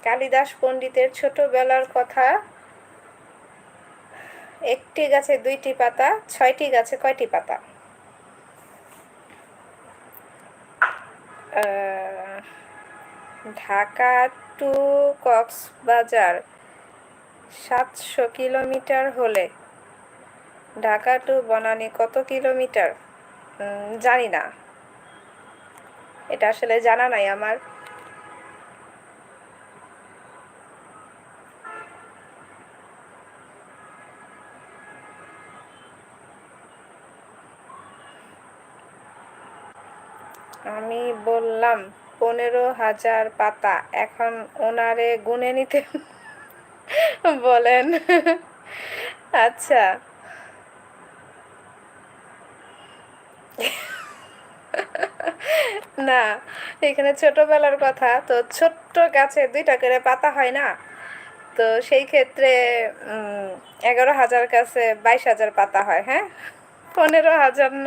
কালিদাস পণ্ডিতের ছোটবেলার কথা। একটি গাছে 2টি পাতা, 6টি গাছে কয়টি পাতা? ঢাকা টু কক্সবাজার 700 কিলোমিটার হলে ঢাকা টু বনানী কত কিলোমিটার? জানি না, এটা আসলে জানা নাই আমার। আমি বললাম 15,000 পাতা, এখন ওনারে গুনে নিতে বলেন। আচ্ছা, না, এখানে ছোটবেলার কথা তো, ছোট্ট গাছে 2টা করে পাতা হয় না, তো সেই ক্ষেত্রে 11,000 গাছে 22,000 পাতা হয়। হ্যাঁ, 15,000 না।